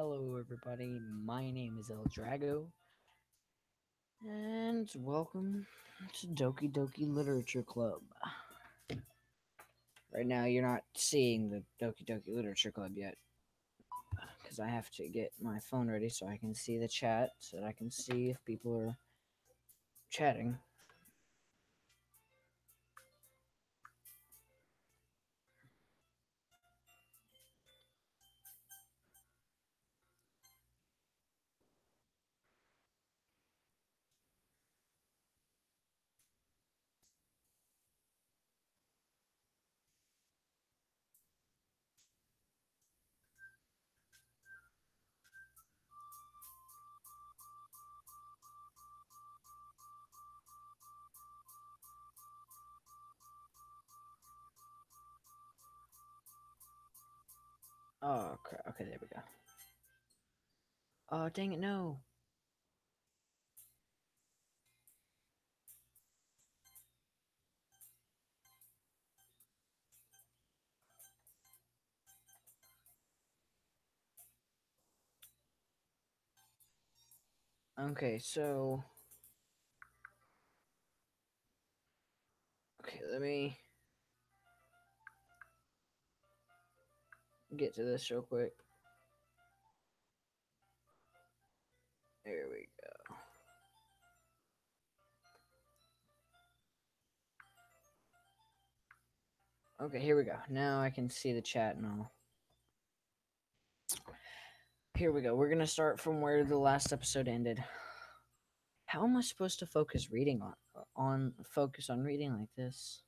Hello, everybody. My name is El Drago, and welcome to Doki Doki Literature Club. Right now, you're not seeing the Doki Doki Literature Club yet, because I have to get my phone ready so I can see the chat, so that I can see if people are chatting. Oh, crap. Okay, there we go. Oh, dang it, no. Okay, so. Okay, let me get to this real quick. There we go. Okay, here we go. Now I can see the chat and all. Here we go. We're gonna start from where the last episode ended. How am I supposed to focus reading on reading like this?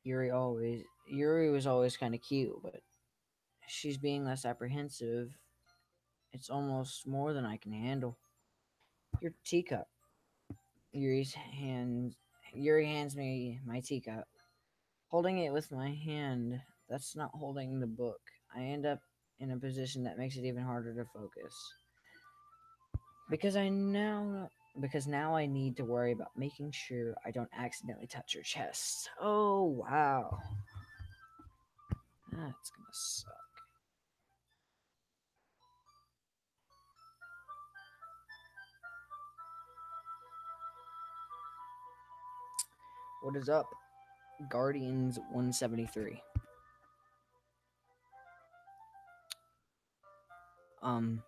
Yuri was always kind of cute, but she's being less apprehensive. It's almost more than I can handle. Your teacup. Yuri's hand. Yuri hands me my teacup. Holding it with my hand, that's not holding the book. I end up in a position that makes it even harder to focus. Because I now because now I need to worry about making sure I don't accidentally touch her chest. Oh wow. That's gonna suck. What is up? Guardians 173. Um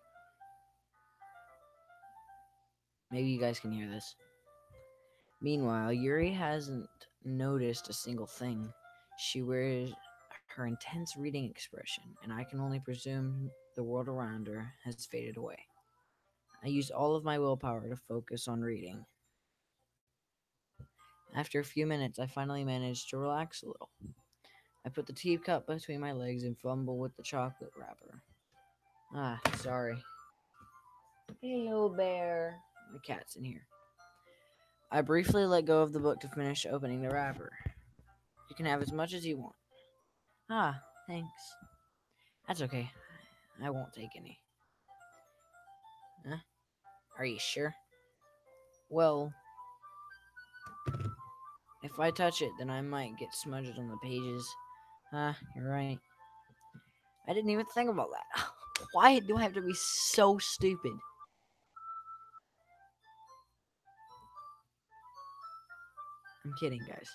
Maybe you guys can hear this. Meanwhile, Yuri hasn't noticed a single thing. She wears her intense reading expression, and I can only presume the world around her has faded away. I use all of my willpower to focus on reading. After a few minutes, I finally managed to relax a little. I put the teacup between my legs and fumble with the chocolate wrapper. Ah, sorry. Hello, bear. The cat's in here. I briefly let go of the book to finish opening the wrapper. You can have as much as you want. Ah, thanks. That's okay. I won't take any. Huh? Are you sure? Well, if I touch it, then I might get smudged on the pages. You're right. I didn't even think about that. Why do I have to be so stupid? I'm kidding, guys.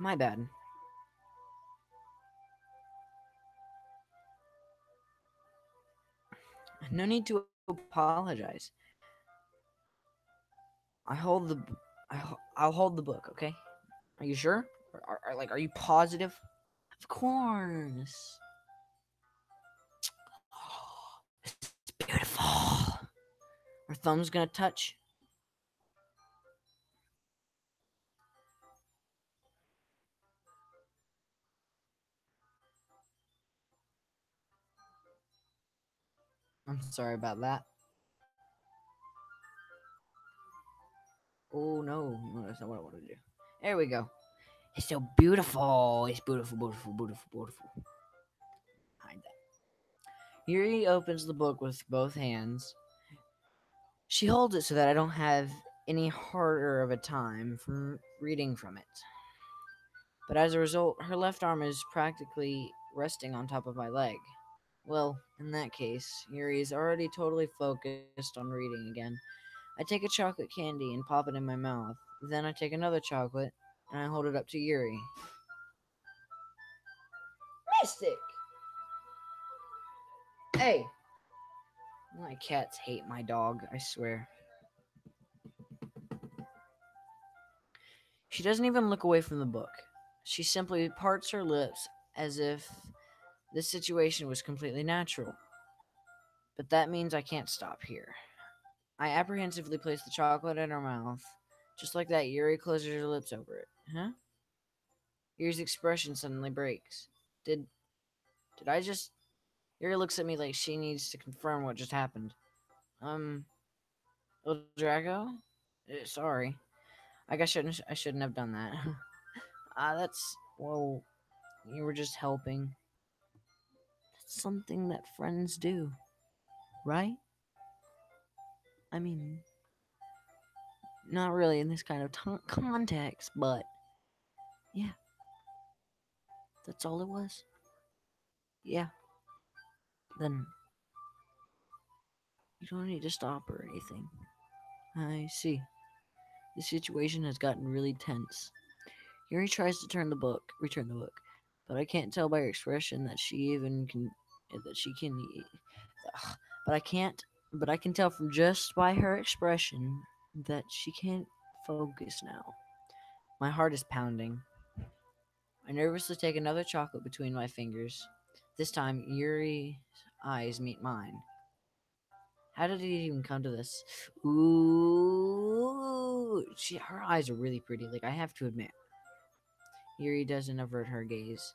My bad. No need to apologize. I hold the, I'll hold the book. Okay? Are you sure? Are you positive? Of course. It's beautiful. Our thumb's gonna touch. I'm sorry about that. Oh no, no, that's not what I want to do. There we go. It's so beautiful. It's beautiful, beautiful, beautiful, beautiful. Hide that. Yuri opens the book with both hands. She holds it so that I don't have any harder of a time from reading from it. but as a result, her left arm is practically resting on top of my leg. Well, in that case, Yuri is already totally focused on reading again. I take a chocolate candy and pop it in my mouth. Then I take another chocolate and I hold it up to Yuri. Mystic! Hey! My cats hate my dog, I swear. She doesn't even look away from the book. She simply parts her lips as if this situation was completely natural. But that means I can't stop here. I apprehensively place the chocolate in her mouth. Just like that, Yuri closes her lips over it. Huh? Yuri's expression suddenly breaks. Did did I just Yuri looks at me like she needs to confirm what just happened. Um, El Drago? Sorry. I shouldn't have done that. That's well, you were just helping. That's something that friends do, right? I mean, not really in this kind of context, but yeah, that's all it was. Yeah, then you don't need to stop or anything. I see. The situation has gotten really tense. Yuri tries to return the book, but I can't tell by her expression that she even can, that she can, ugh, but I can't, but I can tell from just by her expression that she can't focus now. My heart is pounding. I nervously take another chocolate between my fingers. This time, Yuri's eyes meet mine. How did it even come to this? Ooh, her eyes are really pretty. Like I have to admit. Yuri doesn't avert her gaze.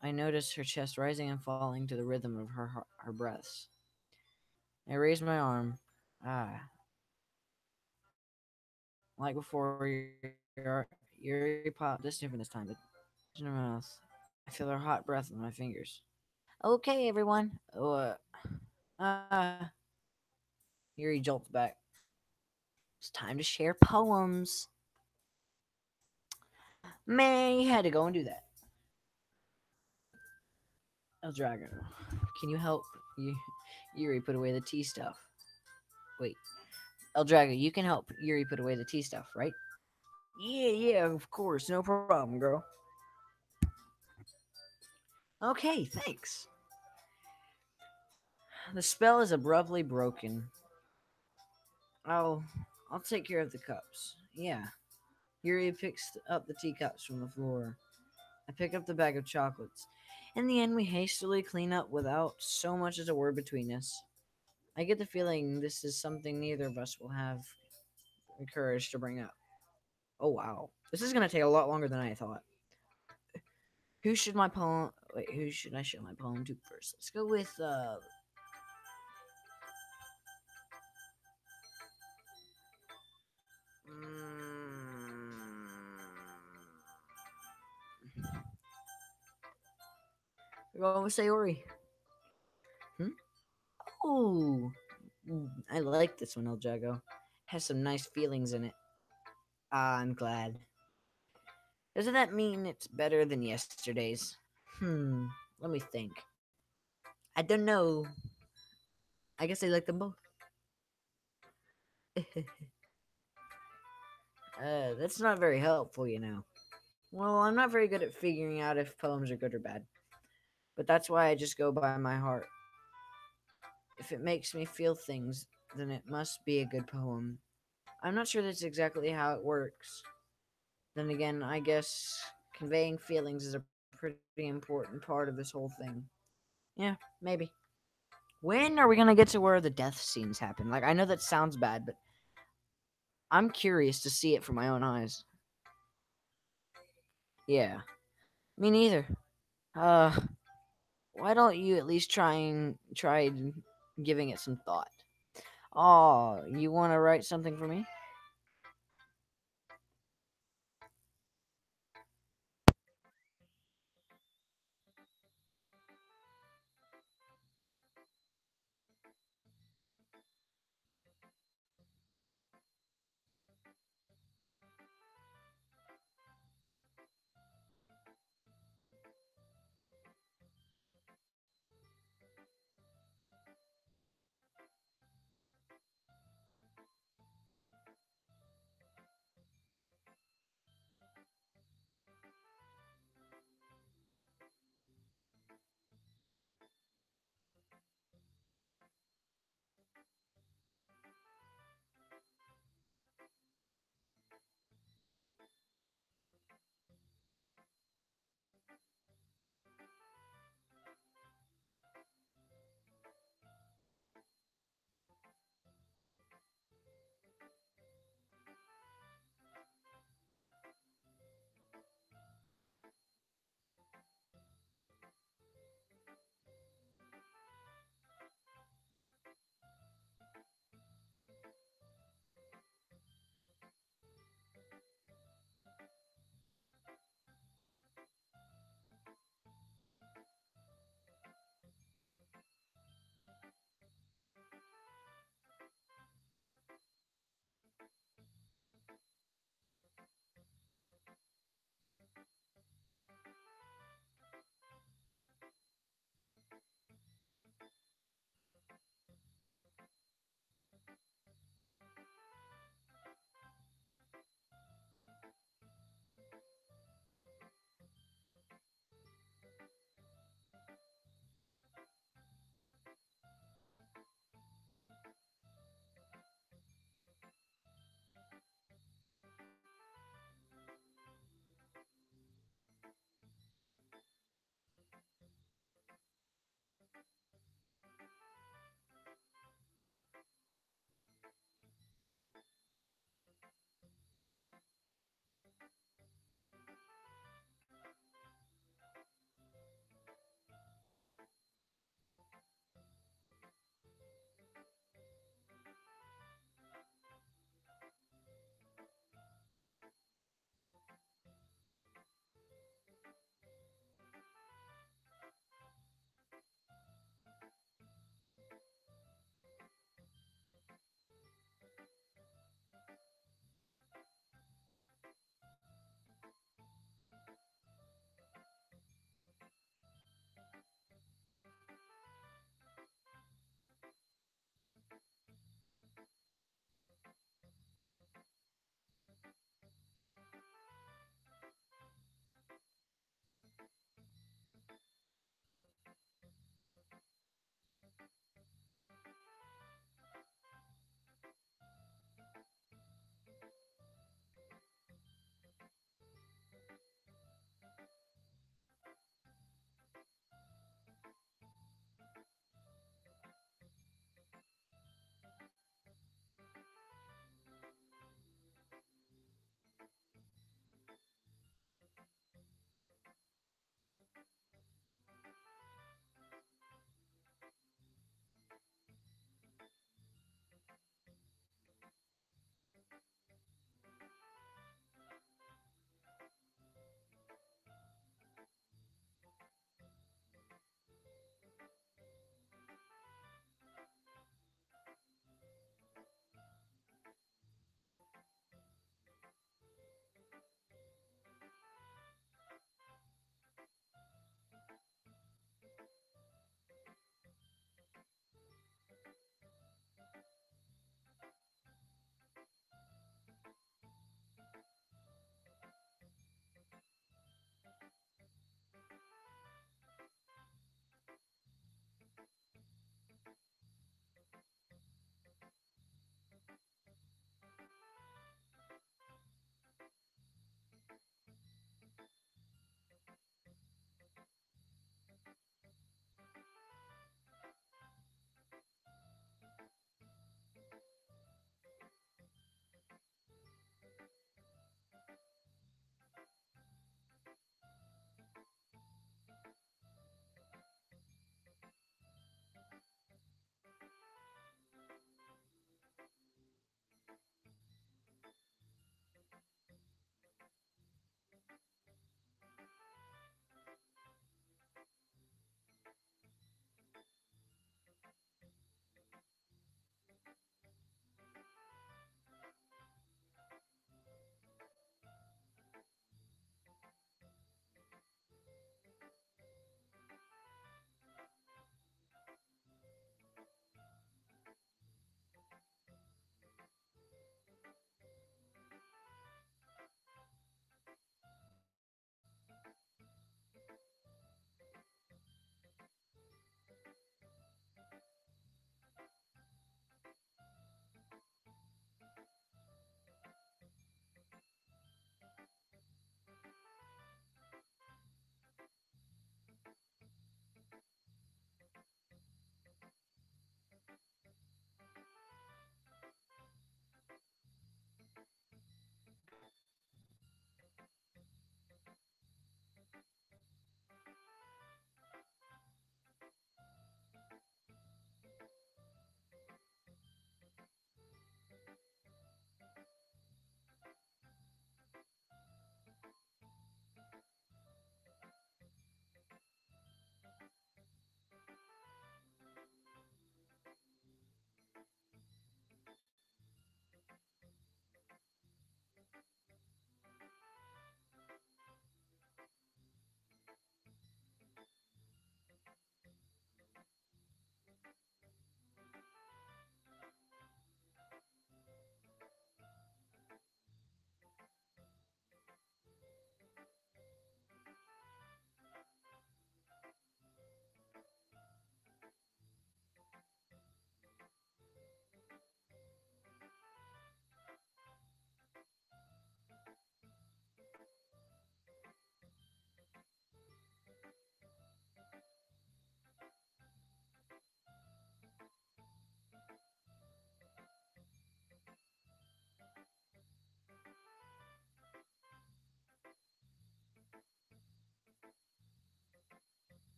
I notice her chest rising and falling to the rhythm of her breaths. I raise my arm. Ah, like before, Yuri popped this different this time. In her mouth. I feel her hot breath on my fingers. Okay, everyone. Ah. Yuri jolts back. It's time to share poems. Man, you had to go and do that. El Drago, can you help Yuri put away the tea stuff? Wait, El Drago, you can help Yuri put away the tea stuff, right? Yeah, of course, no problem, girl. Okay, thanks. The spell is abruptly broken. I'll I'll take care of the cups. Yeah. Yuri picks up the teacups from the floor. I pick up the bag of chocolates. In the end, we hastily clean up without so much as a word between us. I get the feeling this is something neither of us will have the courage to bring up. Oh wow, this is gonna take a lot longer than I thought. Who should my poem? Wait, who should I show my poem to first? Let's go with we're going with Sayori. Hmm? Oh, I like this one, El Jago. Has some nice feelings in it. Ah, I'm glad. Doesn't that mean it's better than yesterday's? Let me think. I don't know. I guess I like them both. That's not very helpful, you know. Well, I'm not very good at figuring out if poems are good or bad, but that's why I just go by my heart. If it makes me feel things, then it must be a good poem. I'm not sure that's exactly how it works. Then again, I guess conveying feelings is a pretty important part of this whole thing. Yeah, maybe. When are we gonna get to where the death scenes happen? Like, I know that sounds bad, but I'm curious to see it from my own eyes. Yeah, me neither. Uh, why don't you at least try giving it some thought? Oh, you want to write something for me?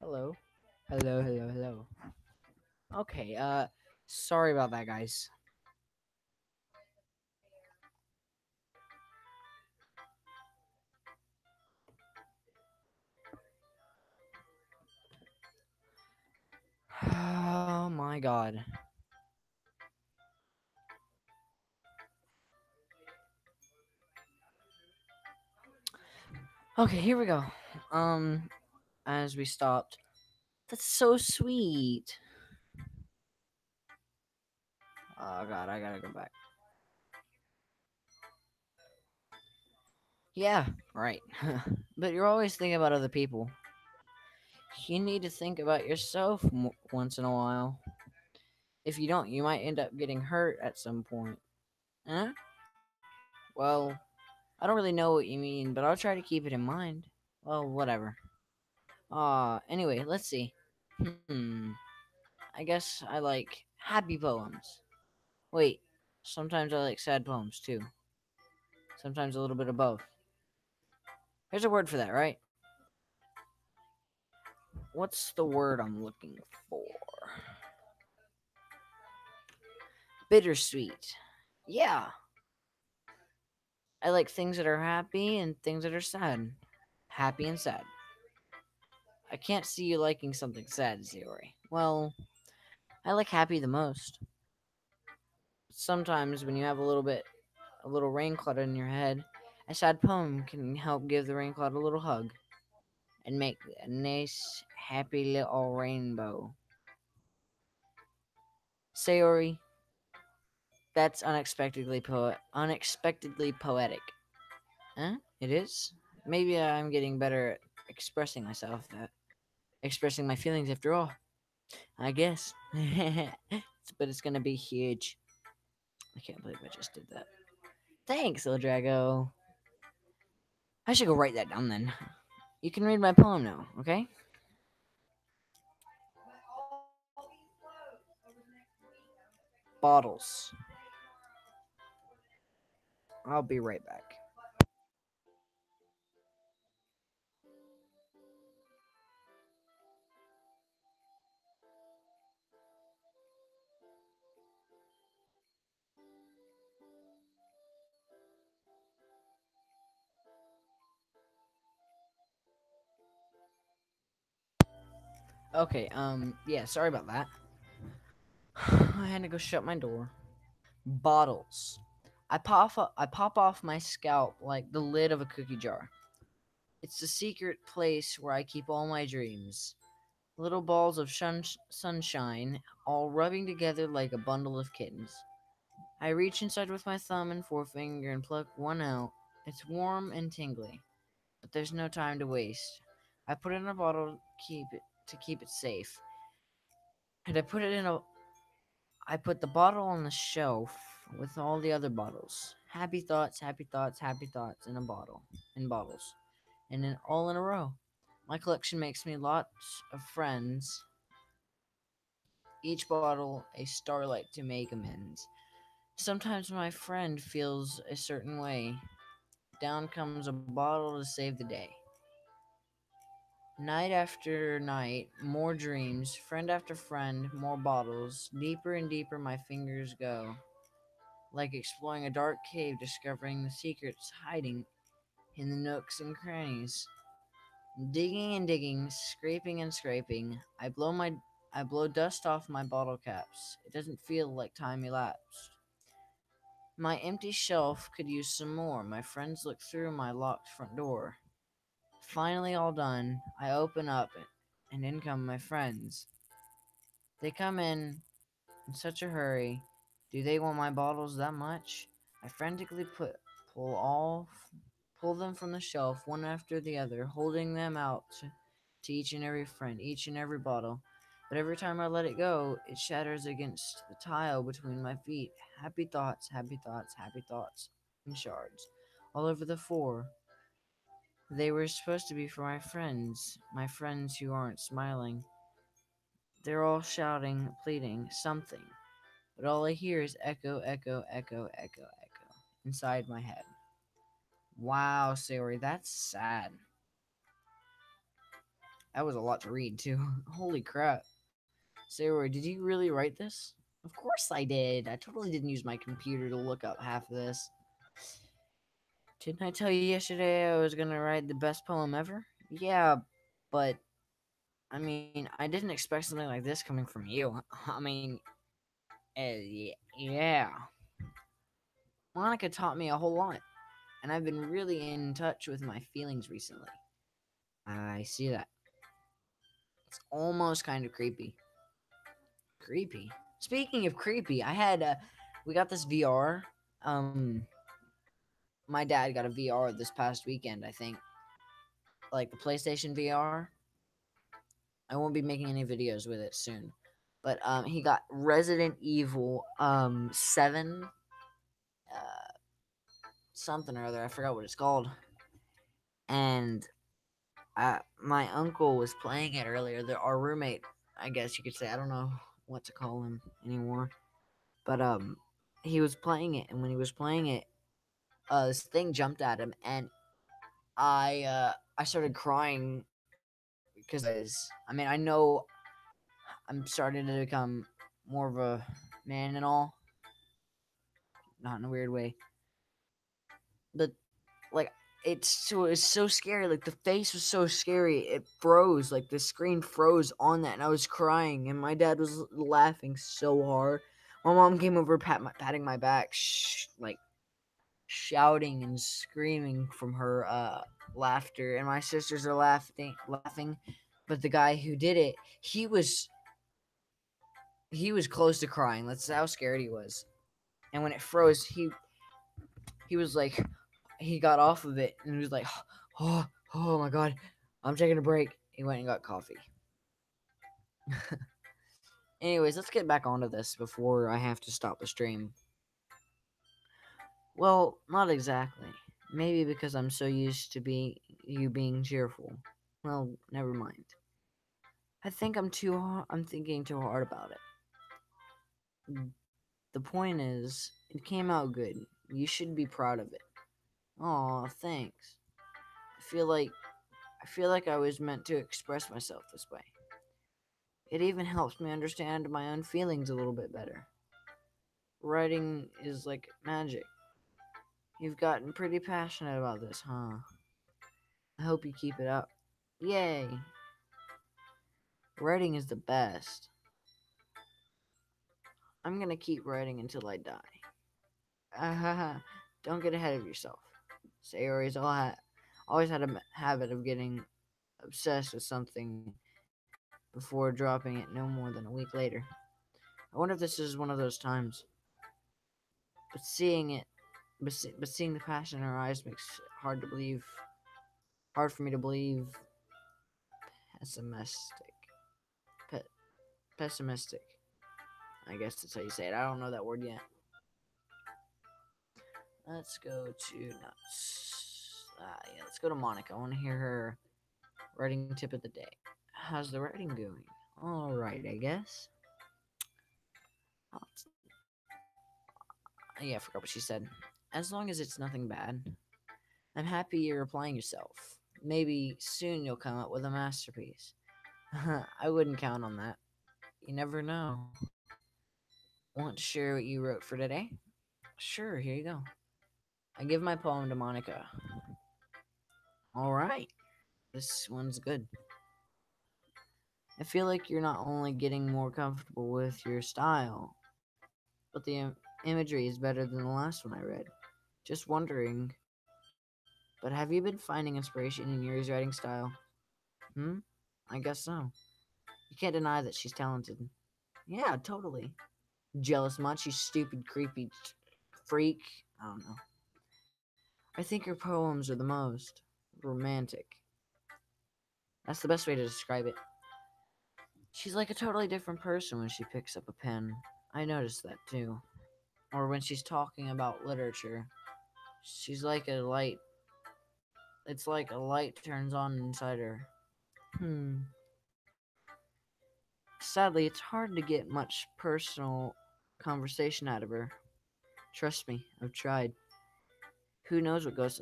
Hello. Hello, hello, hello. Okay, sorry about that, guys. Oh my god. Okay, here we go. Um, as we stopped. That's so sweet. Oh god, I gotta go back. Yeah, right. But you're always thinking about other people. You need to think about yourself once in a while. If you don't, you might end up getting hurt at some point. Huh? Well, I don't really know what you mean, but I'll try to keep it in mind. Well, whatever. Anyway, let's see. Hmm. I guess I like happy poems. Wait, sometimes I like sad poems too. Sometimes a little bit of both. There's a word for that, right? What's the word I'm looking for? Bittersweet. Yeah, I like things that are happy and things that are sad. Happy and sad. I can't see you liking something sad, Ziori. Well, I like happy the most. Sometimes when you have a little rain cloud in your head, a sad poem can help give the rain cloud a little hug and make a nice, happy little rainbow. Sayori, that's unexpectedly poetic. Huh? It is? Maybe I'm getting better at expressing myself, expressing my feelings after all. I guess. But it's gonna be huge. I can't believe I just did that. Thanks, El Drago. I should go write that down then. You can read my poem now, okay? Bottles. I'll be right back. Okay, yeah, sorry about that. I had to go shut my door. Bottles. I pop off my scalp like the lid of a cookie jar. It's the secret place where I keep all my dreams. Little balls of sunshine, all rubbing together like a bundle of kittens. I reach inside with my thumb and forefinger and pluck one out. It's warm and tingly, but there's no time to waste. I put it in a bottle to keep it safe, and I put the bottle on the shelf with all the other bottles. Happy thoughts, happy thoughts, happy thoughts in bottles, and then all in a row. My collection makes me lots of friends. Each bottle a starlight to make amends. Sometimes my friend feels a certain way. Down comes a bottle to save the day. Night after night, more dreams, friend after friend, more bottles. Deeper and deeper my fingers go, like exploring a dark cave, discovering the secrets hiding in the nooks and crannies. Digging and digging, scraping and scraping, I blow dust off my bottle caps. It doesn't feel like time elapsed. My empty shelf could use some more. My friends look through my locked front door. Finally, all done, I open up and in come my friends. They come in such a hurry. Do they want my bottles that much? I frantically pull all, pull them from the shelf, one after the other, holding them out to each and every friend, each and every bottle. But every time I let it go, it shatters against the tile between my feet. Happy thoughts, happy thoughts, happy thoughts, in shards, all over the floor. They were supposed to be for my friends who aren't smiling. They're all shouting, pleading, something. But all I hear is echo, echo, echo, echo, echo inside my head. Wow, Sayori, that's sad. That was a lot to read too. Holy crap. Saroy, did you really write this? Of course I did. I totally didn't use my computer to look up half of this. Didn't I tell you yesterday I was gonna write the best poem ever? Yeah, but I mean, I didn't expect something like this coming from you. I mean, yeah. Monica taught me a whole lot, and I've been really in touch with my feelings recently. I see that. It's almost kind of creepy. Creepy. Speaking of creepy, we got this VR. Um, my dad got a VR this past weekend. I think, like the PlayStation VR. I won't be making any videos with it soon, but he got Resident Evil 7 something or other. I forgot what it's called. And my uncle was playing it earlier. Our roommate, I guess you could say. I don't know what to call him anymore. But he was playing it, and when he was playing it, this thing jumped at him, and I started crying because I mean I know I'm starting to become more of a man and all, not in a weird way, but like it's so scary. Like the face was so scary. It froze. Like the screen froze on that, and I was crying, and my dad was laughing so hard. My mom came over, patting my back, like shouting and screaming from her laughter, and my sisters are laughing. But the guy who did it, he was close to crying. That's how scared he was. And when it froze, he was like, he got off of it and he was like, oh my god, I'm taking a break. He went and got coffee. Anyways, let's get back onto this before I have to stop the stream. Well, not exactly. Maybe because I'm so used to you being cheerful. Well, never mind. I'm thinking too hard about it. The point is, it came out good. You should be proud of it. Aw, thanks. I feel like I feel like I was meant to express myself this way. It even helps me understand my own feelings a little bit better. Writing is like magic. You've gotten pretty passionate about this, huh? I hope you keep it up. Yay! Writing is the best. I'm gonna keep writing until I die. Don't get ahead of yourself. Sayori's always had a habit of getting obsessed with something before dropping it no more than a week later. I wonder if this is one of those times. But seeing it, but seeing the passion in her eyes makes it hard for me to believe. Pessimistic, Pe- pessimistic. I guess that's how you say it. I don't know that word yet. Let's go to nuts. Yeah, let's go to Monica. I want to hear her writing tip of the day. How's the writing going? All right, I guess. Oh, yeah, I forgot what she said. As long as it's nothing bad, I'm happy you're applying yourself. Maybe soon you'll come up with a masterpiece. I wouldn't count on that. You never know. Want to share what you wrote for today? Sure, here you go. I give my poem to Monica. All right, this one's good. I feel like you're not only getting more comfortable with your style, but the imagery is better than the last one I read. Just wondering, but have you been finding inspiration in Yuri's writing style? Hmm? I guess so. You can't deny that she's talented. Yeah, totally. Jealous much, you stupid, creepy freak? I don't know. I think her poems are the most romantic. That's the best way to describe it. She's like a totally different person when she picks up a pen. I noticed that too. Or when she's talking about literature. She's like a light. It's like a light turns on inside her. Hmm. Sadly, it's hard to get much personal conversation out of her. Trust me, I've tried. Who knows what goes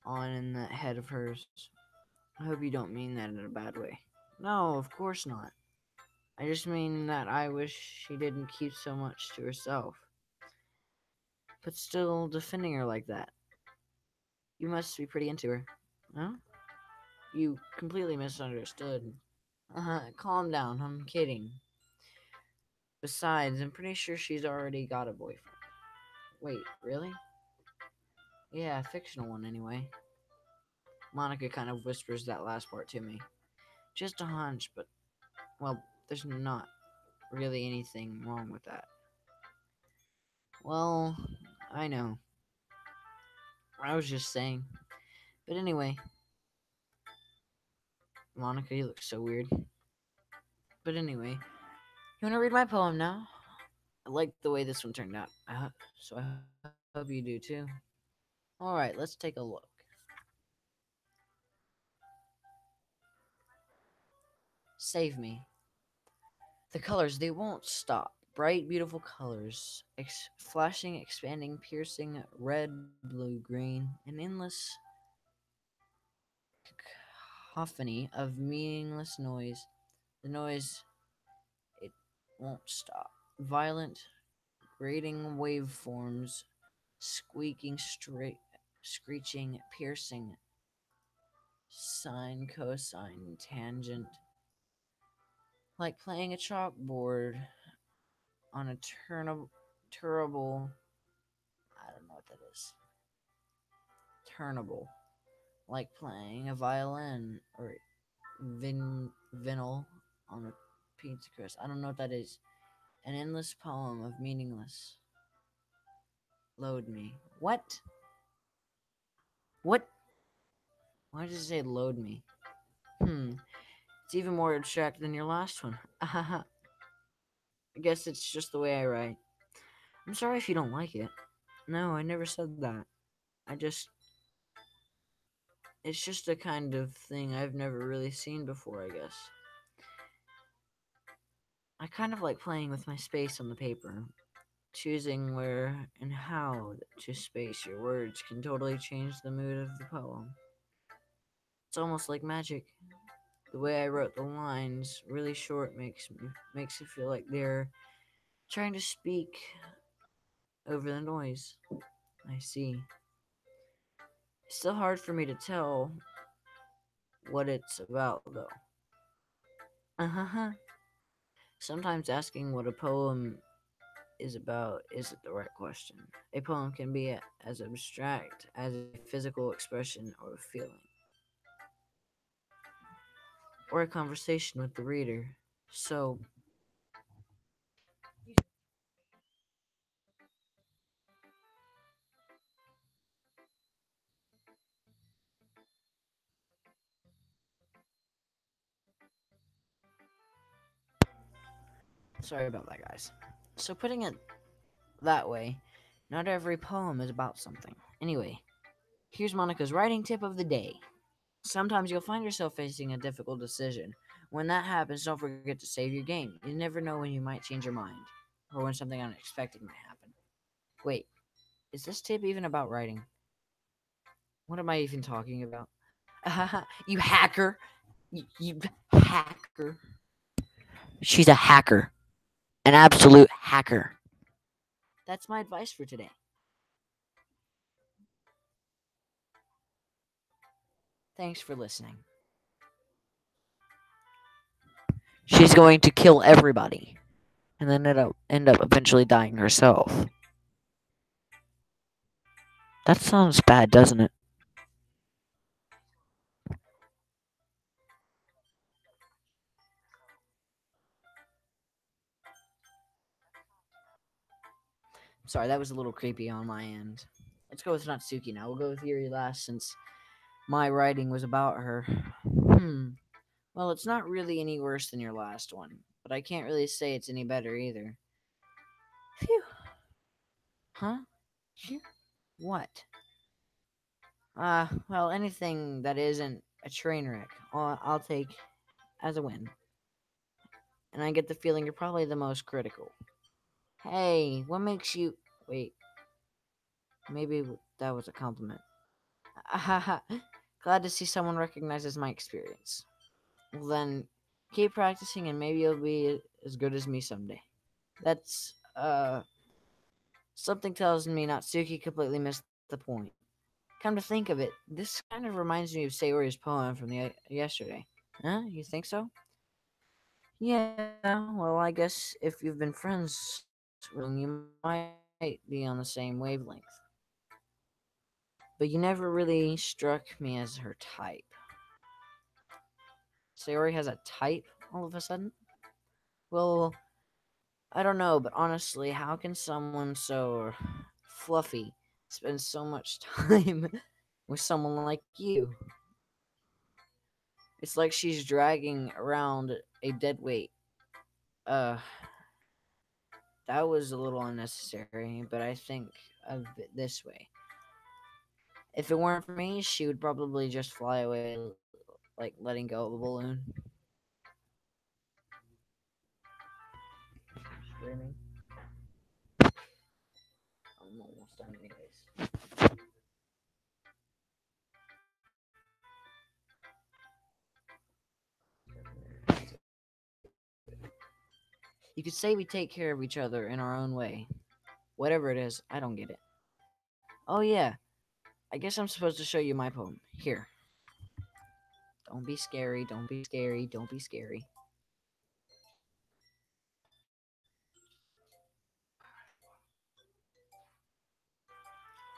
on in that head of hers? I hope you don't mean that in a bad way. No, of course not. I just mean that I wish she didn't keep so much to herself. But still defending her like that. You must be pretty into her. Huh? You completely misunderstood. Calm down, I'm kidding. Besides, I'm pretty sure she's already got a boyfriend. Wait, really? Yeah, a fictional one anyway. Monica kind of whispers that last part to me. Just a hunch, but, well, there's not really anything wrong with that. Well, I know. I was just saying. But anyway, Monica, you look so weird. But anyway, you want to read my poem now? I like the way this one turned out. So I hope you do too. Alright, let's take a look. Save me. The colors, they won't stop. Bright, beautiful colors. Flashing, expanding, piercing, red, blue, green. An endless cacophony of meaningless noise. The noise, it won't stop. Violent, grating waveforms, squeaking, screeching, piercing, sine, cosine, tangent, like playing a chalkboard on a turnable. I don't know what that is. Turnable, like playing a violin or vinyl on a pizza crust. I don't know what that is. An endless poem of meaningless. Load me. What? What? Why did you say load me? It's even more abstract than your last one. I guess it's just the way I write. I'm sorry if you don't like it. No, I never said that. I just. It's just a kind of thing I've never really seen before, I guess. I kind of like playing with my space on the paper. Choosing where and how to space your words can totally change the mood of the poem. It's almost like magic. The way I wrote the lines, really short, makes it feel like they're trying to speak over the noise. I see. It's still hard for me to tell what it's about, though. Uh-huh. Sometimes asking what a poem is about isn't the right question. A poem can be as abstract as a physical expression or a feeling, or a conversation with the reader. So, sorry about that, guys. So, putting it that way, not every poem is about something. Anyway, here's Monica's writing tip of the day. Sometimes you'll find yourself facing a difficult decision. When that happens, don't forget to save your game. You never know when you might change your mind, or when something unexpected might happen. Wait, is this tip even about writing? What am I even talking about? You hacker! You hacker! She's a hacker. An absolute hacker. That's my advice for today. Thanks for listening. She's going to kill everybody, and then end up eventually dying herself. That sounds bad, doesn't it? Sorry, that was a little creepy on my end. Let's go with Natsuki now. We'll go with Yuri last since my writing was about her. Well, it's not really any worse than your last one, but I can't really say it's any better either. Phew. Huh? Phew. What? Well, anything that isn't a train wreck, I'll take as a win. And I get the feeling you're probably the most critical. Hey, what makes you. Wait, maybe that was a compliment. Glad to see someone recognizes my experience. Well, then, Keep practicing, and maybe you'll be as good as me someday. That's something tells me Natsuki completely missed the point. Come to think of it, this kind of reminds me of Sayori's poem from the yesterday. Huh? You think so? Yeah. Well, I guess if you've been friends for so long, you might be on the same wavelength. But you never really struck me as her type. Sayori has a type all of a sudden? Well, I don't know, but honestly, how can someone so fluffy spend so much time with someone like you? It's like she's dragging around a dead weight. Uh, that was a little unnecessary, but I think of it this way. If it weren't for me, she would probably just fly away, like letting go of the balloon. Screaming. I'm almost done, anyways. You could say we take care of each other in our own way. Whatever it is, I don't get it. Oh, yeah, I guess I'm supposed to show you my poem. Here. Don't be scary, don't be scary, don't be scary.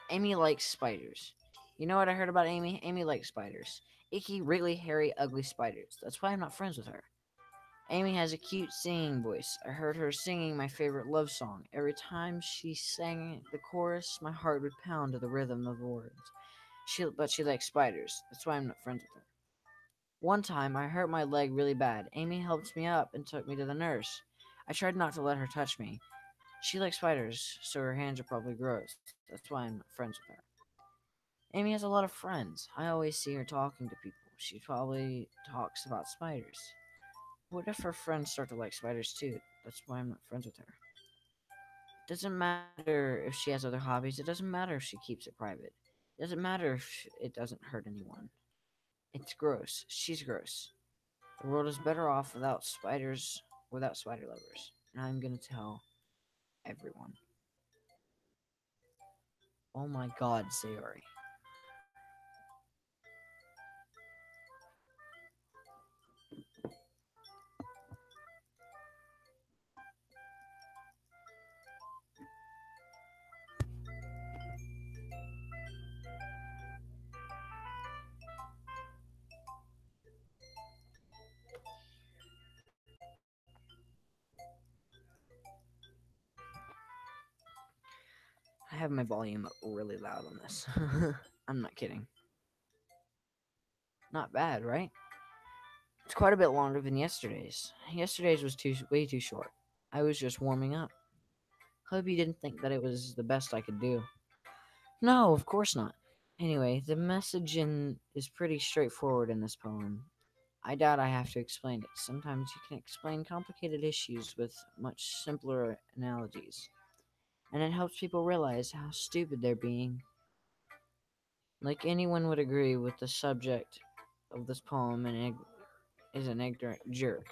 Amy likes spiders. You know what I heard about Amy? Amy likes spiders. Icky, wriggly, hairy, ugly spiders. That's why I'm not friends with her. Amy has a cute singing voice. I heard her singing my favorite love song. Every time she sang the chorus, my heart would pound to the rhythm of the words. But she likes spiders. That's why I'm not friends with her. One time, I hurt my leg really bad. Amy helped me up and took me to the nurse. I tried not to let her touch me. She likes spiders, so her hands are probably gross. That's why I'm not friends with her. Amy has a lot of friends. I always see her talking to people. She probably talks about spiders. What if her friends start to like spiders too? That's why I'm not friends with her. It doesn't matter if she has other hobbies. It doesn't matter if she keeps it private. It doesn't matter if it doesn't hurt anyone. It's gross. She's gross. The world is better off without spider lovers. And I'm gonna tell everyone. Oh my god, Sayori. I have my volume really loud on this. I'm not kidding. Not bad, right? It's quite a bit longer than yesterday's. Yesterday's was way too short. I was just warming up. Hope you didn't think that it was the best I could do. No, of course not. Anyway, the message is pretty straightforward in this poem. I doubt I have to explain it. Sometimes you can explain complicated issues with much simpler analogies, and it helps people realize how stupid they're being. Like anyone would agree with the subject of this poem is an ignorant jerk.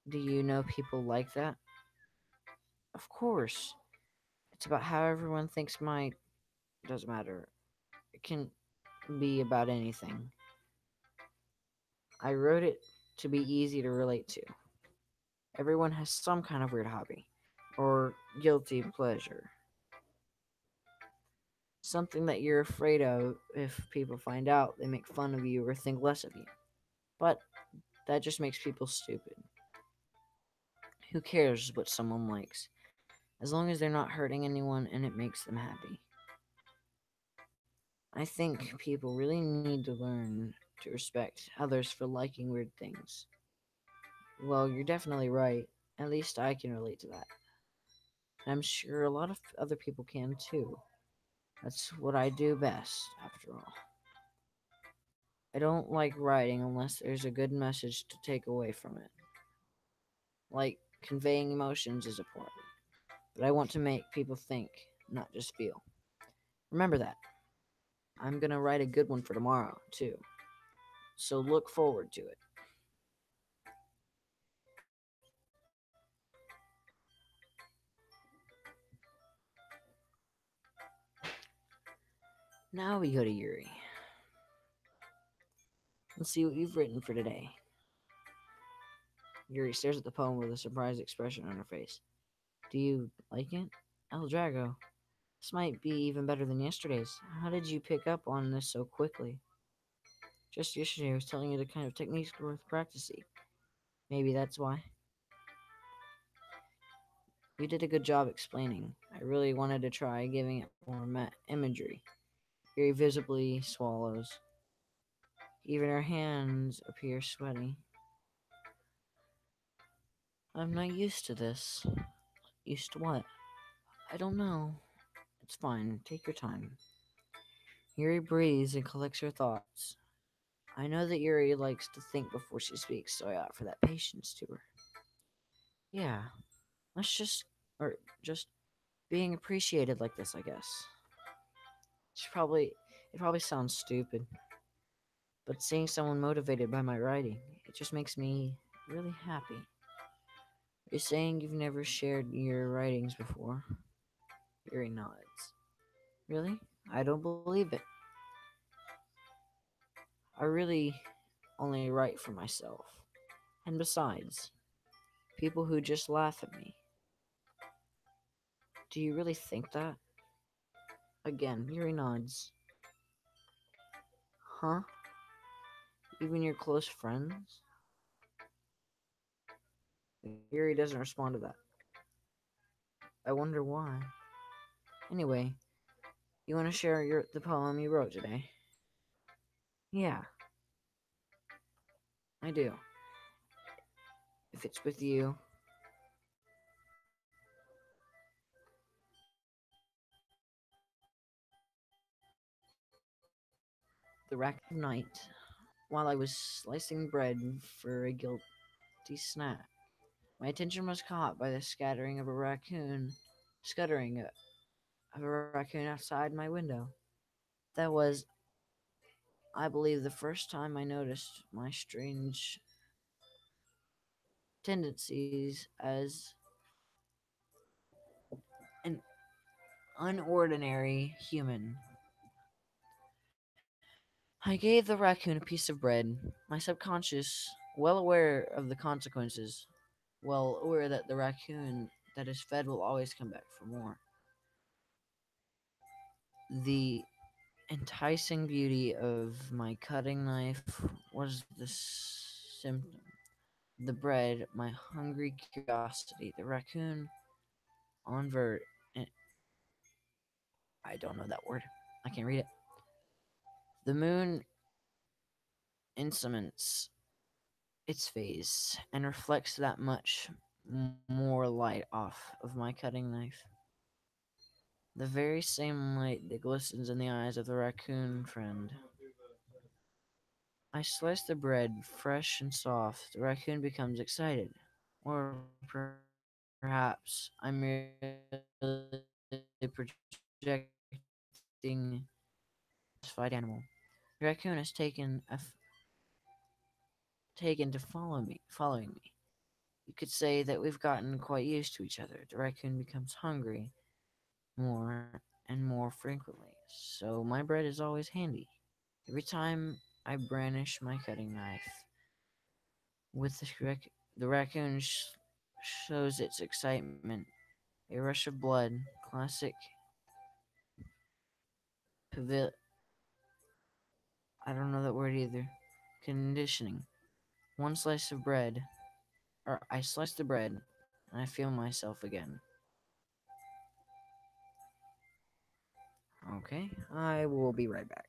Do you know people like that? Of course. It's about how everyone thinks my doesn't matter. It can be about anything. I wrote it to be easy to relate to. Everyone has some kind of weird hobby or guilty pleasure. Something that you're afraid of if people find out, they make fun of you or think less of you. But that just makes people stupid. Who cares what someone likes? As long as they're not hurting anyone and it makes them happy. I think people really need to learn to respect others for liking weird things. Well, you're definitely right. At least I can relate to that. And I'm sure a lot of other people can too. That's what I do best, after all. I don't like writing unless there's a good message to take away from it. Like, conveying emotions is important. But I want to make people think, not just feel. Remember that. I'm gonna write a good one for tomorrow, too. So look forward to it. Now we go to Yuri. Let's see what you've written for today. Yuri stares at the poem with a surprised expression on her face. Do you like it? El Drago. This might be even better than yesterday's. How did you pick up on this so quickly? Just yesterday I was telling you the kind of techniques worth practicing. Maybe that's why. You did a good job explaining. I really wanted to try giving it more imagery. Yuri visibly swallows. Even her hands appear sweaty. I'm not used to this. Used to what? I don't know. It's fine. Take your time. Yuri breathes and collects her thoughts. I know that Yuri likes to think before she speaks, so I offer that patience to her. Yeah, let's just being appreciated like this, I guess. It probably sounds stupid, but seeing someone motivated by my writing, it just makes me really happy. You're saying you've never shared your writings before? Yuri nods. Really? I don't believe it. I really only write for myself. And besides, people who just laugh at me. Do you really think that? Again, Yuri nods. Huh? Even your close friends? Yuri doesn't respond to that. I wonder why. Anyway, you want to share the poem you wrote today? Yeah, I do. If it's with you. The rack of night, while I was slicing bread for a guilty snack. My attention was caught by the scuttering of a raccoon outside my window. That was, I believe, the first time I noticed my strange tendencies as an unordinary human. I gave the raccoon a piece of bread, my subconscious well aware of the consequences, well aware that the raccoon that is fed will always come back for more. The enticing beauty of my cutting knife was the symptom. The bread, my hungry curiosity, the raccoon on vert. I don't know that word. I can't read it. The moon instruments its phase and reflects that much more light off of my cutting knife. The very same light that glistens in the eyes of the raccoon friend. I slice the bread fresh and soft. The raccoon becomes excited. Or perhaps I'm merely projecting a satisfied animal. The raccoon has taken to following me. You could say that we've gotten quite used to each other. The raccoon becomes hungry more and more frequently, so my bread is always handy. Every time I brandish my cutting knife, with the raccoon shows its excitement. A rush of blood, classic pavil. I don't know that word either. Conditioning. One slice of bread, or I slice the bread, and I feel myself again. Okay, I will be right back.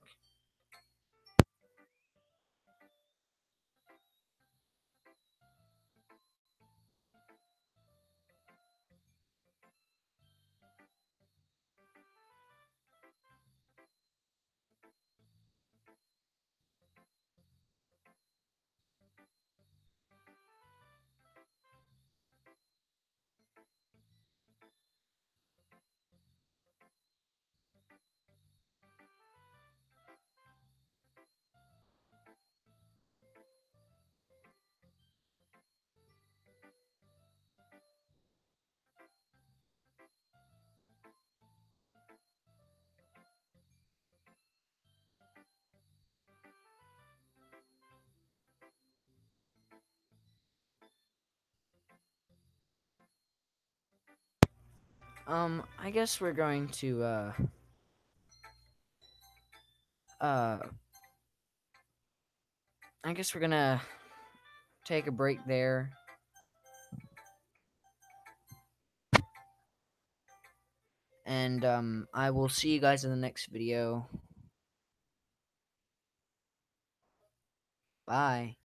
I guess we're going to, uh, I guess we're gonna take a break there. And, I will see you guys in the next video. Bye.